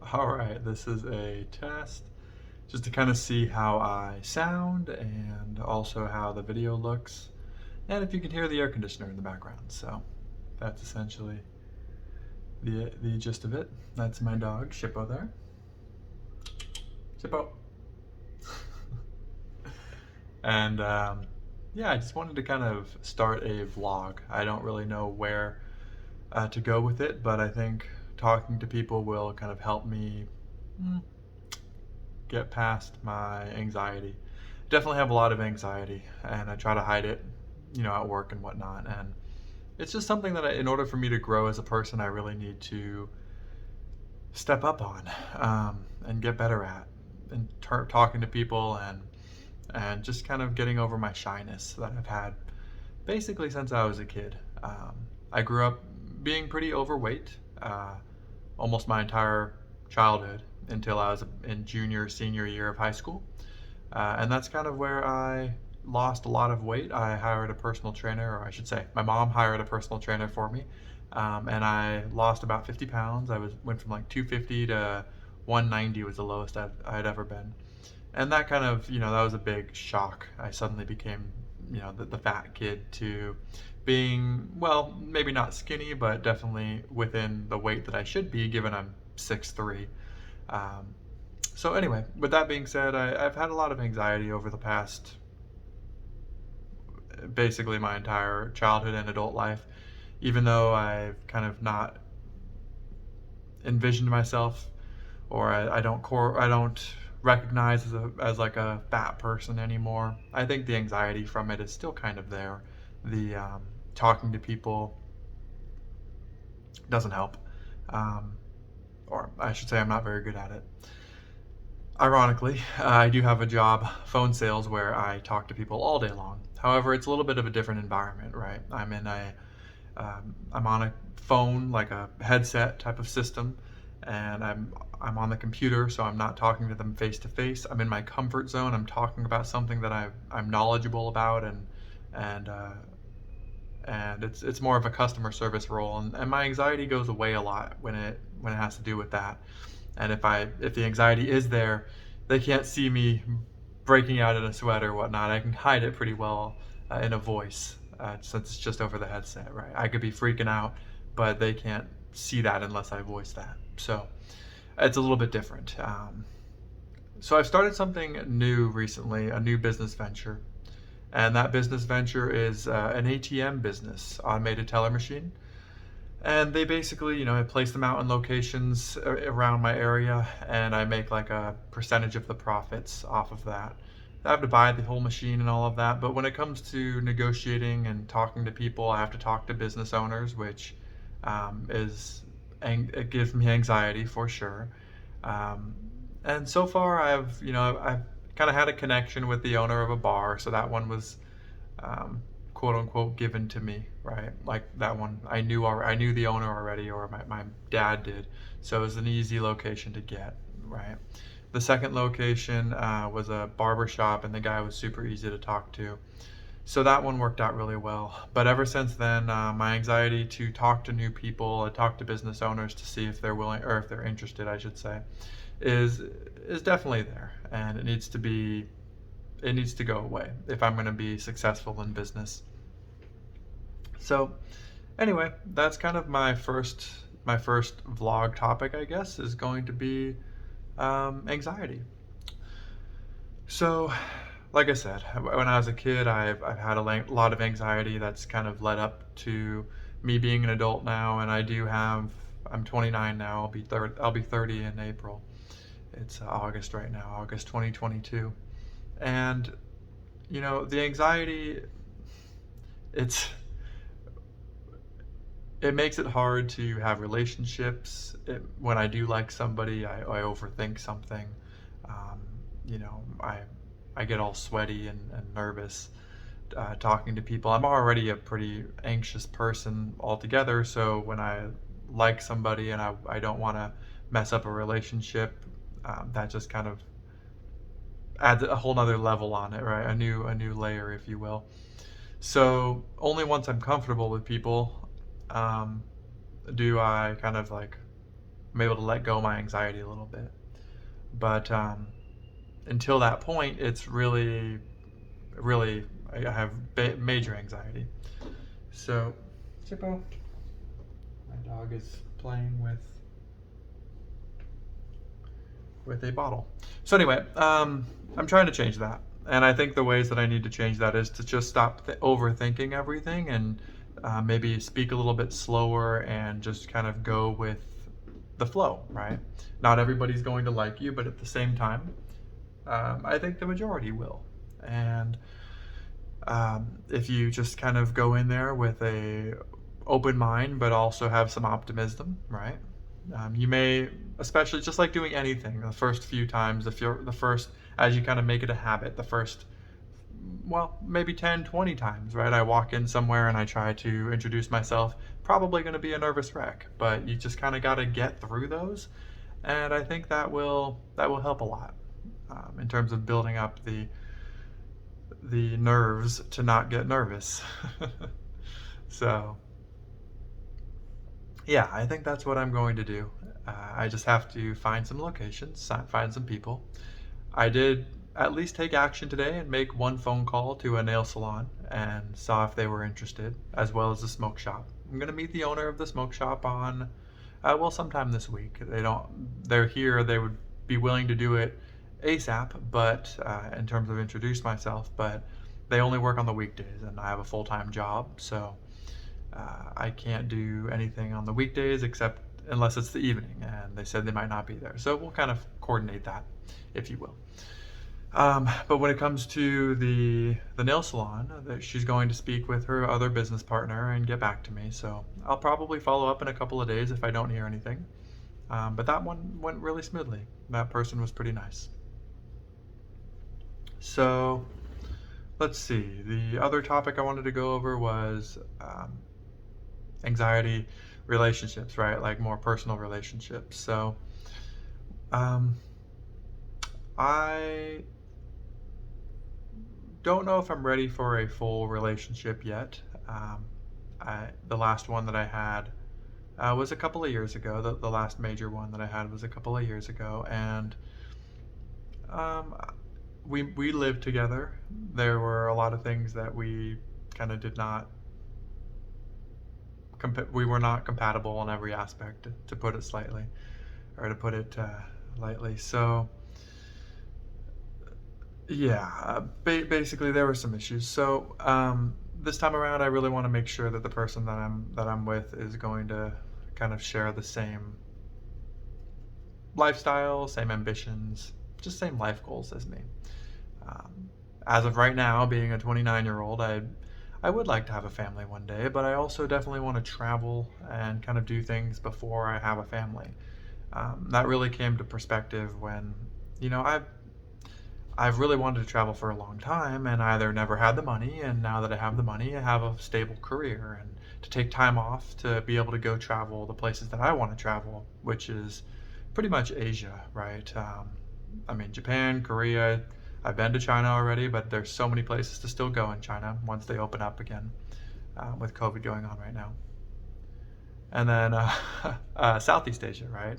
All right, this is a test just to kind of see how I sound and also how the video looks, and if you can hear the air conditioner in the background. So that's essentially the gist of it. That's my dog, Shippo there. Shippo. And yeah, I just wanted to kind of start a vlog. I don't really know where to go with it, but I think talking to people will kind of help me mm, get past my anxiety. Definitely have a lot of anxiety, and I try to hide it, at work and whatnot. And it's just something that, in order for me to grow as a person, I really need to step up on and get better at, and talking to people and just kind of getting over my shyness that I've had basically since I was a kid. I grew up being pretty overweight, almost my entire childhood until I was in junior, senior year of high school. And that's kind of where I lost a lot of weight. I hired a personal trainer, or I should say, my mom hired a personal trainer for me. And I lost about 50 pounds. Went from like 250 to 190 was the lowest I'd ever been. And that kind of, that was a big shock. I suddenly became, the fat kid to being, well, maybe not skinny, but definitely within the weight that I should be, given I'm 6'3". Um, so anyway, with that being said, I've had a lot of anxiety over the past, basically my entire childhood and adult life, even though I've kind of not envisioned myself, or I don't recognize as like a fat person anymore. I think the anxiety from it is still kind of there. The talking to people doesn't help, um, or I should say I'm not very good at it. Ironically, I do have a job, phone sales, where I talk to people all day long. However, it's a little bit of a different environment, right? I'm on a phone, like a headset type of system, and I'm on the computer, so I'm not talking to them face to face. I'm in my comfort zone. I'm talking about something that I'm knowledgeable about, and it's more of a customer service role, and my anxiety goes away a lot when it has to do with that. And if the anxiety is there, they can't see me breaking out in a sweat or whatnot. I can hide it pretty well in a voice, since it's just over the headset, right? I could be freaking out, but they can't see that unless I voice that. So it's a little bit different. So I've started something new recently, a new business venture, and that business venture is an ATM business, automated teller machine. And they basically, I place them out in locations around my area, and I make like a percentage of the profits off of that. I have to buy the whole machine and all of that, but when it comes to negotiating and talking to people, I have to talk to business owners, which it gives me anxiety for sure. Um, and so far, I've kind of had a connection with the owner of a bar, so that one was um, quote unquote given to me, right? Like that one, I knew the owner already, or my dad did, so it was an easy location to get, right? The second location was a barber shop, and the guy was super easy to talk to. So that one worked out really well. But ever since then, my anxiety to talk to new people, talk to business owners to see if they're willing, or if they're interested, I should say, is definitely there, and it needs to go away if I'm going to be successful in business. So anyway, that's kind of my first vlog topic, I guess, is going to be anxiety. So, like I said, when I was a kid, I've had a lot of anxiety that's kind of led up to me being an adult now, and I'm 29 now. I'll be 30 in April. It's August right now, August 2022, and the anxiety, it's it makes it hard to have relationships. When I do like somebody, I overthink something. Um, you know, I get all sweaty and nervous talking to people. I'm already a pretty anxious person altogether, so when I like somebody and I don't want to mess up a relationship, that just kind of adds a whole nother level on it, right? A new layer, if you will. So only once I'm comfortable with people, um, do I kind of like I'm able to let go of my anxiety a little bit. But until that point, it's really, I have major anxiety. So, Chippo, my dog is playing with a bottle. So anyway, I'm trying to change that, and I think the ways that I need to change that is to just stop overthinking everything and maybe speak a little bit slower and just kind of go with the flow. Right? Not everybody's going to like you, but at the same time, I think the majority will. And if you just kind of go in there with a open mind, but also have some optimism, right? You may, especially just like doing anything, the first few times, if you're the first, as you kind of make it a habit, the first, well, maybe 10, 20 times, right? I walk in somewhere and I try to introduce myself, probably going to be a nervous wreck, but you just kind of got to get through those. And I think that will help a lot in terms of building up the nerves to not get nervous. So, yeah, I think that's what I'm going to do. I just have to find some locations, find some people. I did at least take action today and make one phone call to a nail salon and saw if they were interested, as well as the smoke shop. I'm going to meet the owner of the smoke shop on, well, sometime this week. They're here, they would be willing to do it ASAP, but in terms of introduce myself, but they only work on the weekdays and I have a full-time job, so I can't do anything on the weekdays except unless it's the evening, and they said they might not be there. So we'll kind of coordinate that, if you will. But when it comes to the nail salon, she's going to speak with her other business partner and get back to me. So I'll probably follow up in a couple of days if I don't hear anything. But that one went really smoothly. That person was pretty nice. So let's see. The other topic I wanted to go over was anxiety relationships, right? Like more personal relationships. So I don't know if I'm ready for a full relationship yet. The last one that I had was a couple of years ago. The last major one that I had was a couple of years ago, and um, we lived together. There were a lot of things that we kind of did not. We were not compatible in every aspect, to put it slightly, or to put it lightly. So yeah, basically there were some issues. So this time around, I really want to make sure that the person that I'm with is going to kind of share the same lifestyle, same ambitions, just same life goals as me. Um, as of right now, being a 29-year-old, I would like to have a family one day, but I also definitely want to travel and kind of do things before I have a family. That really came to perspective when, I've really wanted to travel for a long time, and I either never had the money, and now that I have the money, I have a stable career, and to take time off to be able to go travel the places that I want to travel, which is pretty much Asia, right? I mean, Japan, Korea. I've been to China already, but there's so many places to still go in China once they open up again, with COVID going on right now. And then Southeast Asia, right?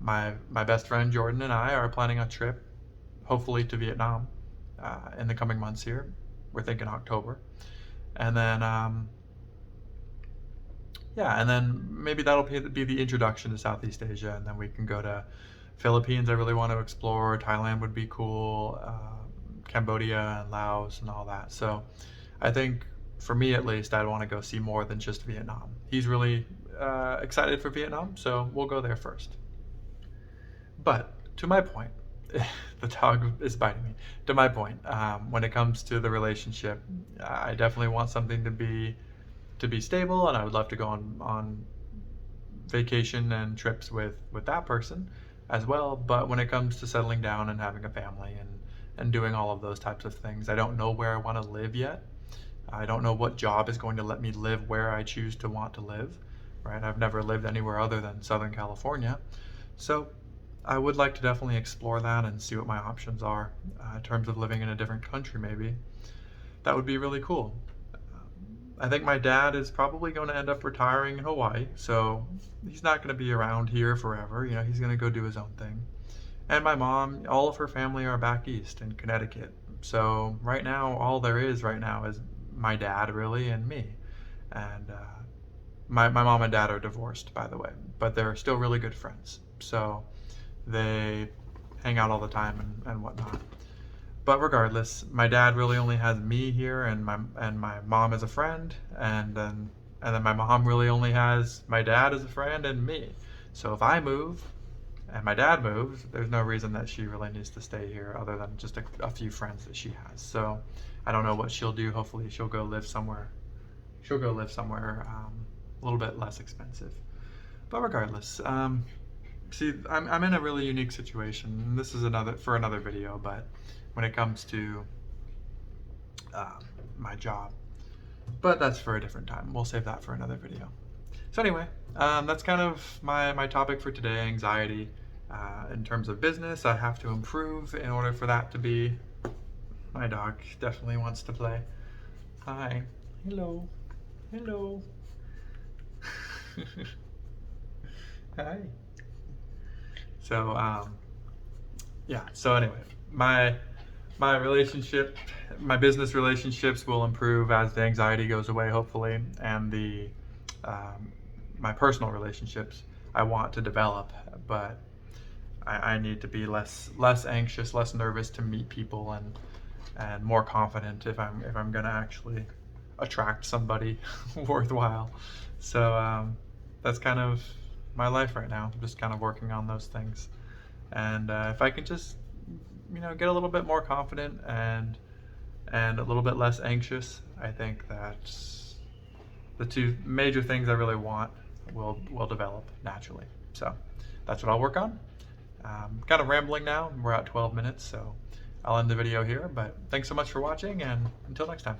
My best friend Jordan and I are planning a trip, hopefully to Vietnam, in the coming months here. We're thinking October, and then yeah, and then maybe that'll be the introduction to Southeast Asia, and then we can go to Philippines. I really want to explore. Thailand would be cool. Cambodia and Laos and all that. So I think for me at least, I'd want to go see more than just Vietnam. He's really excited for Vietnam, so we'll go there first. But to my point, the dog is biting me. To my point, when it comes to the relationship, I definitely want something to be stable, and I would love to go on vacation and trips with that person as well. But when it comes to settling down and having a family and doing all of those types of things, I don't know where I want to live yet. I don't know what job is going to let me live where I choose to want to live, right? I've never lived anywhere other than Southern California. So I would like to definitely explore that and see what my options are in terms of living in a different country, maybe. That would be really cool. I think my dad is probably going to end up retiring in Hawaii, so he's not going to be around here forever. You know, he's going to go do his own thing. And my mom, all of her family are back east in Connecticut. So right now, all there is right now is my dad, really, and me. And my mom and dad are divorced, by the way, but they're still really good friends. So they hang out all the time and whatnot. But regardless, my dad really only has me here and my mom as a friend, and then my mom really only has my dad as a friend and me. So if I move and my dad moves, there's no reason that she really needs to stay here other than just a few friends that she has. So I don't know what she'll do. Hopefully she'll go live somewhere. She'll go live somewhere a little bit less expensive. But regardless, see, I'm in a really unique situation. This is another video, but when it comes to my job, but that's for a different time. We'll save that for another video. So anyway, that's kind of my topic for today, anxiety. In terms of business, I have to improve in order for that to be. My dog definitely wants to play. Hi. Hello. Hello. Hi. So, yeah, so anyway, my business relationships will improve as the anxiety goes away, hopefully, and my personal relationships I want to develop, but I need to be less anxious, less nervous to meet people, and more confident if I'm gonna actually attract somebody worthwhile. So that's kind of my life right now. I'm just kind of working on those things, and if I can just get a little bit more confident and a little bit less anxious, I think that the two major things I really want will develop naturally. So that's what I'll work on. Kind of rambling now. We're at 12 minutes, so I'll end the video here, but thanks so much for watching, and until next time.